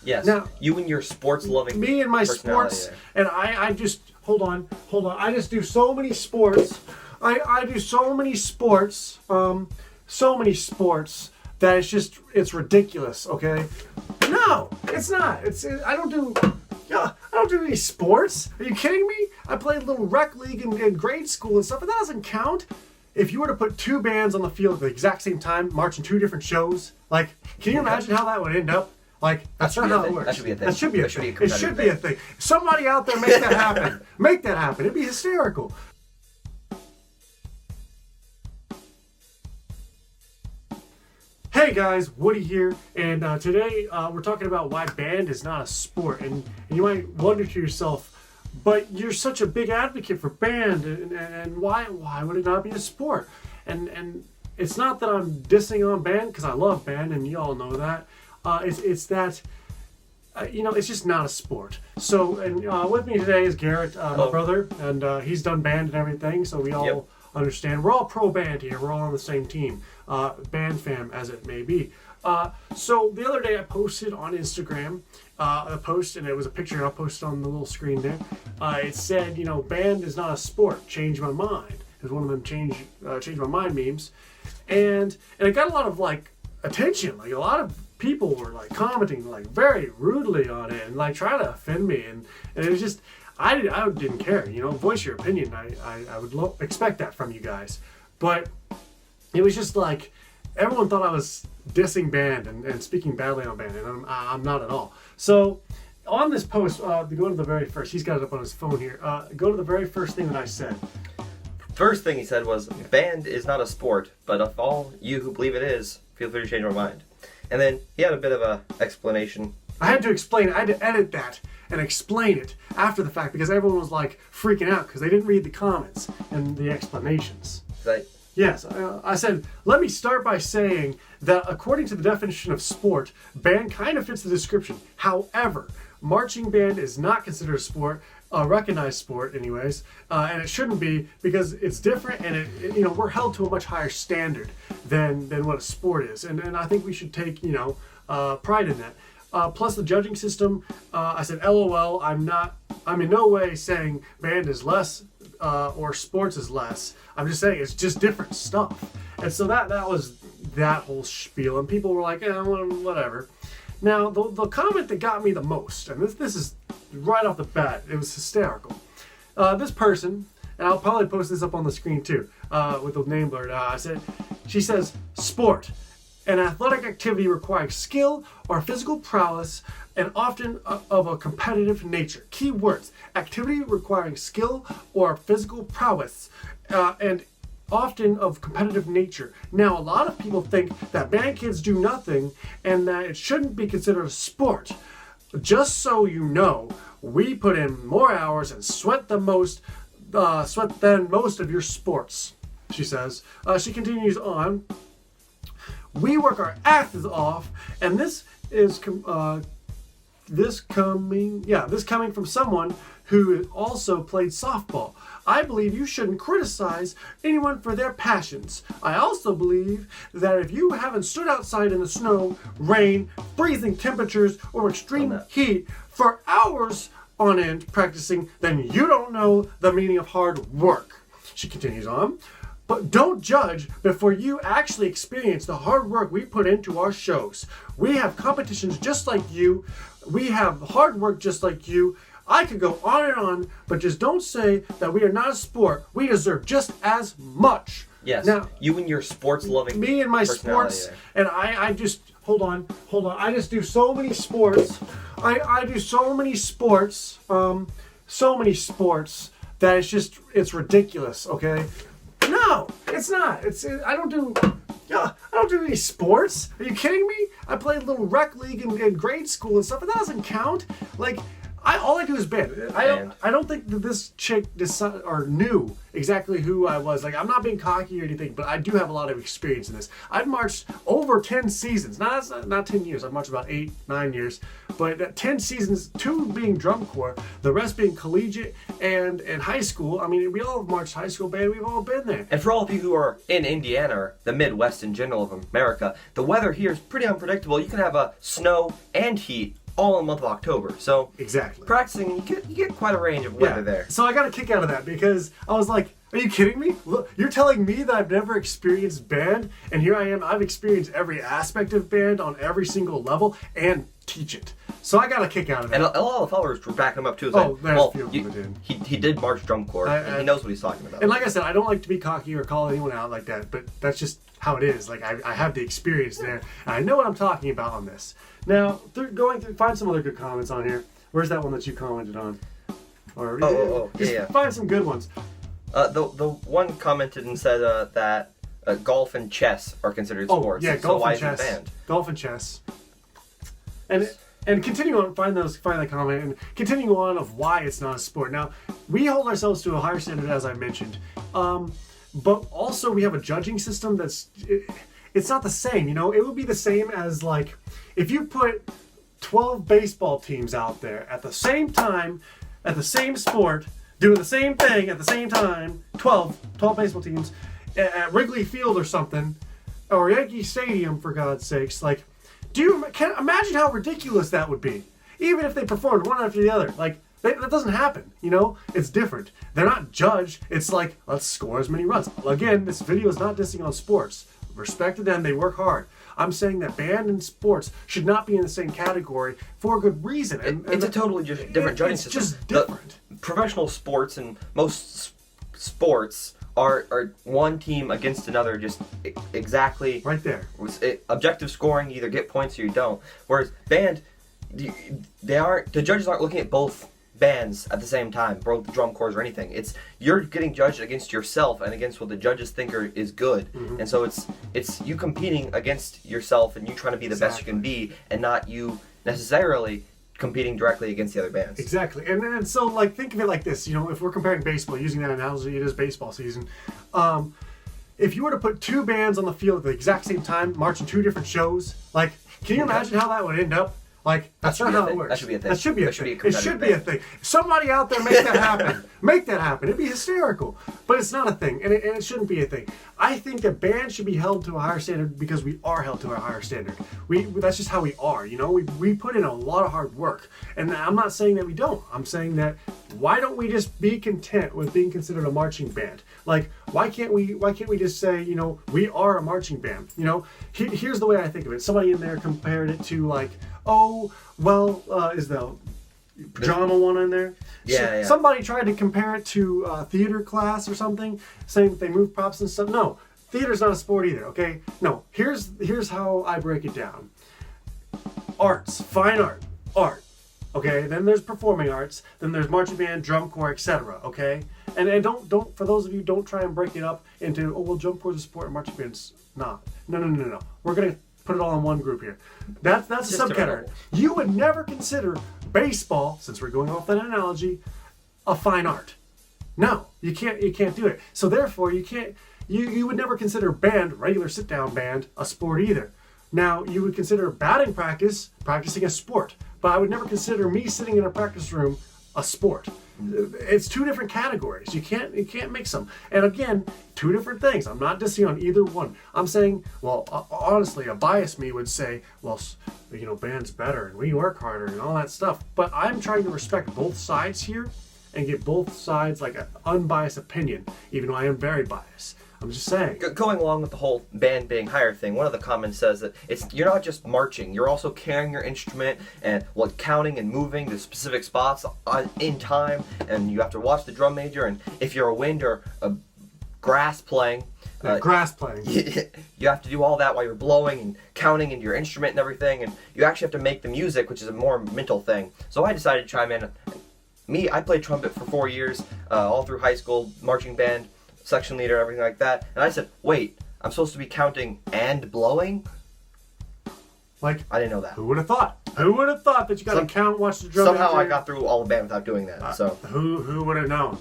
Yes. Now, you and your sports loving me and my sports, and I just hold on. I just do so many sports. I do so many sports, that it's ridiculous. Okay, no, it's not. I don't do any sports. Are you kidding me? I played a little rec league in grade school and stuff, but that doesn't count. If you were to put two bands on the field at the exact same time, marching two different shows, like, can you imagine how that would end up? Like, that's not how it works. That should be a thing. That should be a thing. It should be a thing. Somebody out there make that happen. Make that happen. It'd be hysterical. Hey guys, Woody here, and today we're talking about why band is not a sport. And you might wonder to yourself, but you're such a big advocate for band, and why would it not be a sport? And it's not that I'm dissing on band, because I love band, and you all know that. It's that, it's just not a sport. So, and with me today is Garrett, my brother, and he's done band and everything, so we all understand. We're all pro band here. We're all on the same team. Band fam, as it may be. So the other day I posted on Instagram a post, and it was a picture I posted on the little screen there. It said, band is not a sport. Change my mind. It was one of them change my mind memes, and it got a lot of attention. Like, a lot of people were commenting very rudely on it and trying to offend me, and it was just I didn't care. Voice your opinion. I would expect that from you guys, but it was just everyone thought I was dissing band and speaking badly on band, and I'm not at all. So on this post, go to the very first. He's got it up on his phone here. Go to the very first thing that I said. First thing he said was, band is not a sport, but if all you who believe it is, feel free to change your mind. And then he had a bit of a explanation. I had to explain it. I had to edit that and explain it after the fact, because everyone was freaking out because they didn't read the comments and the explanations. Right. Yes, I said, let me start by saying that according to the definition of sport, band kind of fits the description. However, marching band is not considered a sport, a recognized sport anyways, and it shouldn't be, because it's different, and we're held to a much higher standard than what a sport is, and I think we should take pride in that. Plus the judging system, I said, LOL. I'm in no way saying band is less or sports is less. I'm just saying it's just different stuff. And so that was that whole spiel, and people were like, whatever. Now, the comment that got me the most, and this is right off the bat, it was hysterical. This person, and I'll probably post this up on the screen too, with the name blurred out. She says, sport, an athletic activity requiring skill or physical prowess, and often of a competitive nature. Key words: activity requiring skill or physical prowess, and often of competitive nature. Now, a lot of people think that band kids do nothing and that it shouldn't be considered a sport. Just so you know, we put in more hours and sweat than most of your sports, she says. She continues on. We work our asses off, and this coming from someone who also played softball. I believe you shouldn't criticize anyone for their passions. I also believe that if you haven't stood outside in the snow, rain, freezing temperatures, or extreme heat for hours on end practicing, then you don't know the meaning of hard work. She continues on. But don't judge before you actually experience the hard work we put into our shows. We have competitions just like you. We have hard work just like you. I could go on and on, but just don't say that we are not a sport. We deserve just as much. Yes. Now, you and your sports loving. Me and my sports, and I just hold on. I just do so many sports. I do so many sports, that it's ridiculous. Okay. No, it's not. I don't do any sports. Are you kidding me? I played a little rec league in grade school and stuff, but that doesn't count. All I do is band. I don't think that this chick knew exactly who I was. I'm not being cocky or anything, but I do have a lot of experience in this. I've marched over 10 seasons. Not 10 years. I've marched about 8-9 years, but 10 seasons. 2 being drum corps, the rest being collegiate and high school. I mean, we all have marched high school band. We've all been there. And for all of you who are in Indiana or the Midwest in general of America, the weather here is pretty unpredictable. You can have a snow and heat all in the month of October. So Exactly. practicing, you get quite a range of weather there. So I got a kick out of that because I was like, are you kidding me? Look, you're telling me that I've never experienced band, and here I am. I've experienced every aspect of band on every single level and teach it. So I got a kick out of that. And a lot of the followers were backing him up too. Oh, Saying, there's well, a few of them that did. he did march drum corps, and he knows what he's talking about. And like I said, I don't like to be cocky or call anyone out like that, but that's just how it is. Like I have the experience there, and I know what I'm talking about on this. Now, find some other good comments on here. Where's that one that you commented on? Or Yeah. Find some good ones. The one commented and said that golf and chess are considered sports. Yeah, so golf why and chess. is it banned? Golf and chess. And continue on, find that comment, and continue on of why it's not a sport. Now, we hold ourselves to a higher standard, as I mentioned, but also we have a judging system it's not the same. You know, it would be the same as like if you put 12 baseball teams out there at the same time, at the same sport, doing the same thing at the same time, 12 baseball teams at Wrigley Field or something, or Yankee Stadium, for God's sakes. Like, imagine how ridiculous that would be, even if they performed one after the other. Like, that doesn't happen, you know? It's different. They're not judged. It's like, let's score as many runs. Again, this video is not dissing on sports. Respect to them, they work hard. I'm saying that band and sports should not be in the same category for a good reason. It's a totally different judging system. It's just different. Professional sports and most sports are one team against another, just exactly right there. Objective scoring, you either get points or you don't. Whereas band, the judges aren't looking at both bands at the same time, both the drum corps or anything. It's you're getting judged against yourself and against what the judges think is good. Mm-hmm. And so it's you competing against yourself and you trying to be the best you can be, and not you necessarily competing directly against the other bands. Exactly. And so, like, think of it like this, you know, if we're comparing baseball, using that analogy, it is baseball season. If you were to put two bands on the field at the exact same time, marching two different shows, like, can you imagine how that would end up? Like, that's not how it works. That should be a thing. That should be a thing. It should be a thing. Somebody out there make that happen. Make that happen. It'd be hysterical. But it's not a thing, and it shouldn't be a thing. I think that bands should be held to a higher standard because we are held to a higher standard. That's just how we are, you know? We put in a lot of hard work. And I'm not saying that we don't. I'm saying that why don't we just be content with being considered a marching band? Like, why can't we just say, you know, we are a marching band? You know, here's the way I think of it. Somebody in there compared it to, like, is the drama one in there? Yeah. Somebody tried to compare it to theater class or something, saying that they move props and stuff. No, theater's not a sport either, okay? No, here's how I break it down. Arts, fine art, okay? Then there's performing arts, then there's marching band, drum corps, etc., okay? And don't for those of you, don't try and break it up into, drum corps is a sport and marching band's not. No. We're going to put it all in one group here. That's a subcategory. You would never consider baseball, since we're going off that analogy, a fine art. No, you can't do it. So therefore, you would never consider band, regular sit-down band, a sport either. Now, you would consider batting practicing a sport, but I would never consider me sitting in a practice room a sport. It's two different categories. You can't mix them. And again, two different things. I'm not dissing on either one. I'm saying, honestly, a bias me would say, you know, band's better and we work harder and all that stuff. But I'm trying to respect both sides here and give both sides like an unbiased opinion, even though I am very biased. I'm just saying. Going along with the whole band being higher thing, one of the comments says that you're not just marching, you're also carrying your instrument and counting and moving to specific spots in time, and you have to watch the drum major, and if you're a wind or a grass playing, you have to do all that while you're blowing and counting into your instrument and everything, and you actually have to make the music, which is a more mental thing. So I decided to chime in. I played trumpet for 4 years, all through high school, marching band, section leader, everything like that. And I said, wait, I'm supposed to be counting and blowing? Like, I didn't know that. Who would have thought? Who would have thought that you got to count, watch the drum? Somehow I got through all the band without doing that. So who would have known?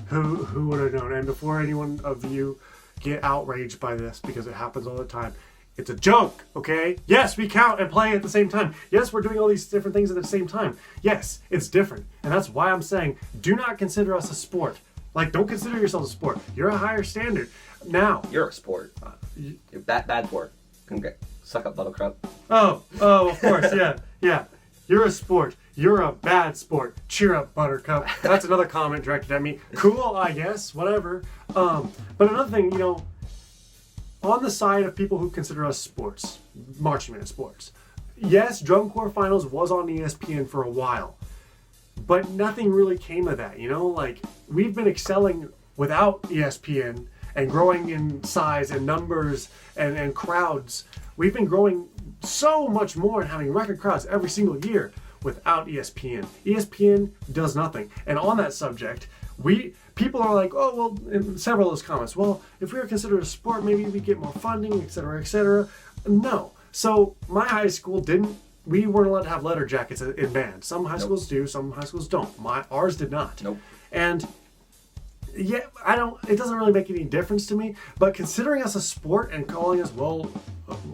Who would have known? And before anyone of you get outraged by this, because it happens all the time, it's a joke, okay? Yes, we count and play at the same time. Yes, we're doing all these different things at the same time. Yes, it's different. And that's why I'm saying, do not consider us a sport. Like, don't consider yourself a sport. You're a higher standard. Now. You're a sport. You're bad sport. Okay. Suck up, Buttercup. Oh, of course, yeah. You're a sport. You're a bad sport. Cheer up, Buttercup. That's another comment directed at me. Cool, I guess. Whatever. But another thing, on the side of people who consider us sports, marching band sports. Yes, Drum Corps Finals was on ESPN for a while, but nothing really came of that. Like we've been excelling without ESPN and growing in size and numbers and crowds. We've been growing so much more and having record crowds every single year without ESPN. ESPN does nothing. And on that subject, people are like, oh, well, in several of those comments, well, if we were considered a sport, maybe we get more funding, et cetera, et cetera. No. So my high school we weren't allowed to have letter jackets in band. Some high schools do, some high schools don't. Ours did not. Nope. And yeah, it doesn't really make any difference to me, but considering us a sport and calling us, well,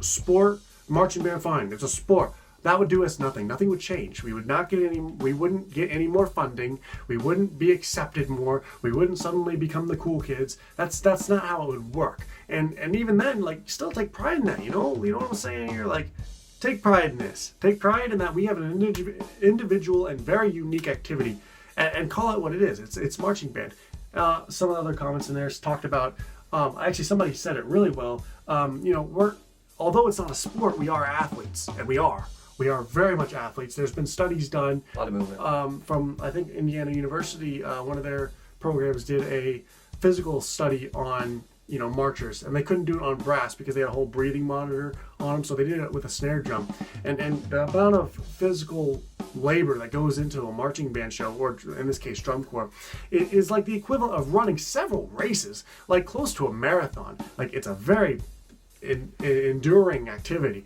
sport, marching band, fine, it's a sport. That would do us nothing. Nothing would change. We wouldn't get any more funding. We wouldn't be accepted more. We wouldn't suddenly become the cool kids. That's not how it would work. And even then, like, still take pride in that, You know what I'm saying? You're like, take pride in this. Take pride in that we have an individual and very unique activity, and call it what it is. It's marching band. Some of the other comments in there talked about, actually somebody said it really well. Although it's not a sport, we are athletes, and we are. We are very much athletes. There's been studies done a lot of movement. From, I think, Indiana University. One of their programs did a physical study on, marchers, and they couldn't do it on brass because they had a whole breathing monitor on them, so they did it with a snare drum. And the amount of physical labor that goes into a marching band show, or in this case, drum corps, it is like the equivalent of running several races, like close to a marathon. Like, it's a very enduring activity.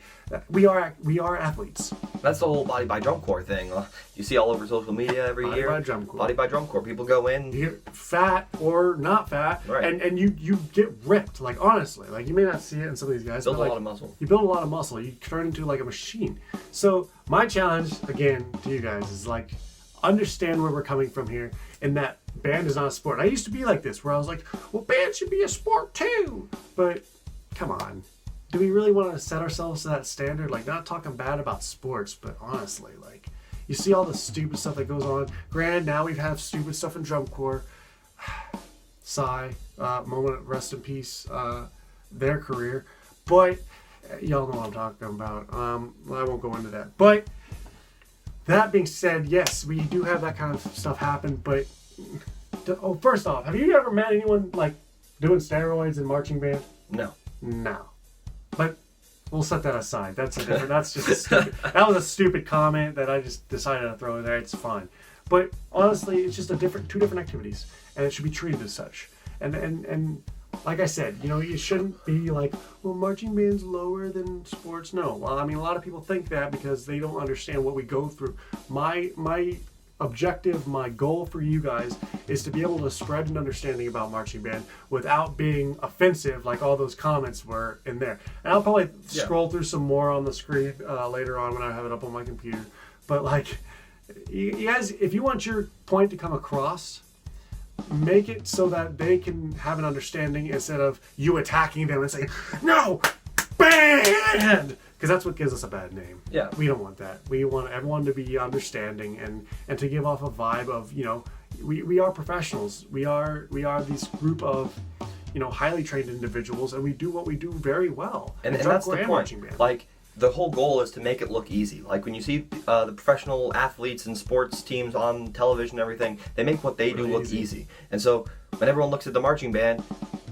We are athletes. That's the whole Body by Drum Corps thing. You see all over social media every year. Body by Drum Corps. Body by Drum Corps. People go in. You're fat or not fat, right. and you get ripped. Like, honestly, like, you may not see it in some of these guys. Build a like, lot of muscle. You build a lot of muscle. You turn into like a machine. So my challenge again to you guys is like, understand where we're coming from here, and that band is not a sport. And I used to be like this, where I was like, well, band should be a sport too, but come on. Do we really want to set ourselves to that standard? Like, not talking bad about sports, but honestly, like, you see all the stupid stuff that goes on. Granted, now we've had stupid stuff in drum corps. Sigh, moment, rest in peace, their career. But, y'all know what I'm talking about. I won't go into that. But, that being said, yes, we do have that kind of stuff happen, but, first off, have you ever met anyone, like, doing steroids in marching band? No. No. But we'll set that aside. That was a stupid comment that I just decided to throw in there. It's fine. But honestly, it's just two different activities, and it should be treated as such. And like I said, you shouldn't be like, well, marching band's lower than sports. No. Well, I mean, a lot of people think that because they don't understand what we go through. My objective, my goal for you guys is to be able to spread an understanding about marching band without being offensive like all those comments were in there. And I'll probably scroll through some more on the screen later on when I have it up on my computer. But like, you guys, if you want your point to come across, make it so that they can have an understanding instead of you attacking them and saying, no, band! Because that's what gives us a bad name. Yeah. We don't want that. We want everyone to be understanding and to give off a vibe of, we are professionals. We are this group of, highly trained individuals, and we do what we do very well. And that's the point. Like, the whole goal is to make it look easy. Like, when you see the professional athletes and sports teams on television and everything, they make what they do look easy. And so when everyone looks at the marching band,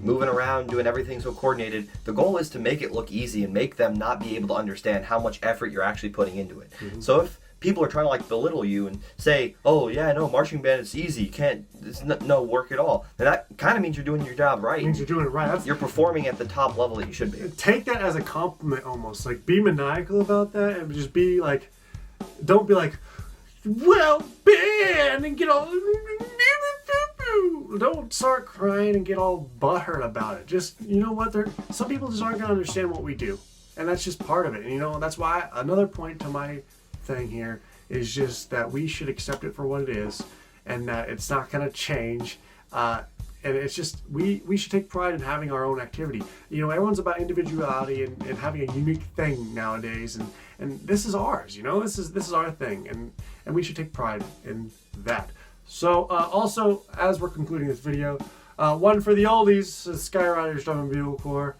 moving around, doing everything so coordinated, the goal is to make it look easy and make them not be able to understand how much effort you're actually putting into it. Mm-hmm. So if people are trying to like belittle you and say, oh yeah, no, marching band is easy, it's no work at all, then that kind of means you're doing your job right. It means you're doing it right. You're performing at the top level that you should be. Take that as a compliment almost. Like, be maniacal about that and just be like, don't be like, well, band, and get all... Don't start crying and get all butthurt about it. Just, you know what? Some people just aren't going to understand what we do. And that's just part of it. And, that's why another point to my thing here is just that we should accept it for what it is and that it's not going to change. and it's just we should take pride in having our own activity. You know, everyone's about individuality and having a unique thing nowadays, and this is ours. You know, this is our thing, and we should take pride in that. So also, as we're concluding this video, one for the oldies, Skyriders Drum and Bugle Corps.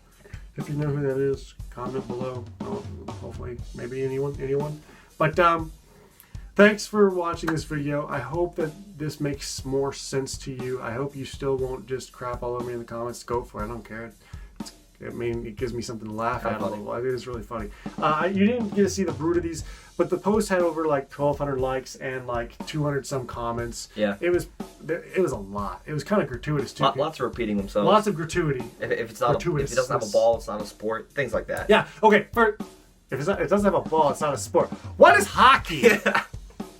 If you know who that is, comment below. Hopefully, maybe anyone. But thanks for watching this video. I hope that this makes more sense to you. I hope you still won't just crap all over me in the comments. Go for it. I don't care. I mean, it gives me something to laugh at a little. It is really funny. You didn't get to see the brood of these, but the post had over like 1,200 likes and like 200 some comments. Yeah. It was a lot. It was kind of gratuitous too. Lots of repeating themselves. Lots of gratuity. If it's not, if it doesn't have a ball, it's not a sport. Things like that. Yeah. Okay. If it doesn't have a ball, it's not a sport. What is hockey?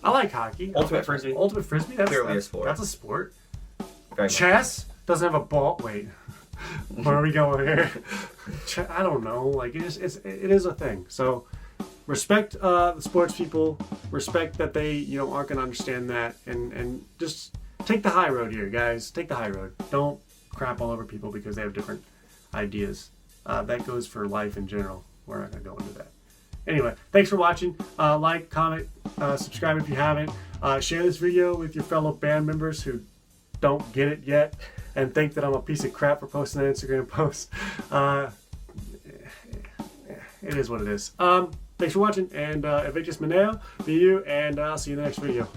I like hockey. Ultimate frisbee. Ultimate frisbee. That's clearly a sport. That's a sport. Very Chess doesn't have a ball. Wait. Where are we going here? I don't know. Like it is a thing. So respect the sports people. Respect that they aren't gonna understand that, and just take the high road here, guys. Take the high road. Don't crap all over people because they have different ideas. That goes for life in general. We're not gonna go into that. Anyway, thanks for watching. Like, comment, subscribe if you haven't. Share this video with your fellow band members who don't get it yet and think that I'm a piece of crap for posting an Instagram post. It is what it is. Thanks for watching, and Evictus Maneo, be you, and I'll see you in the next video.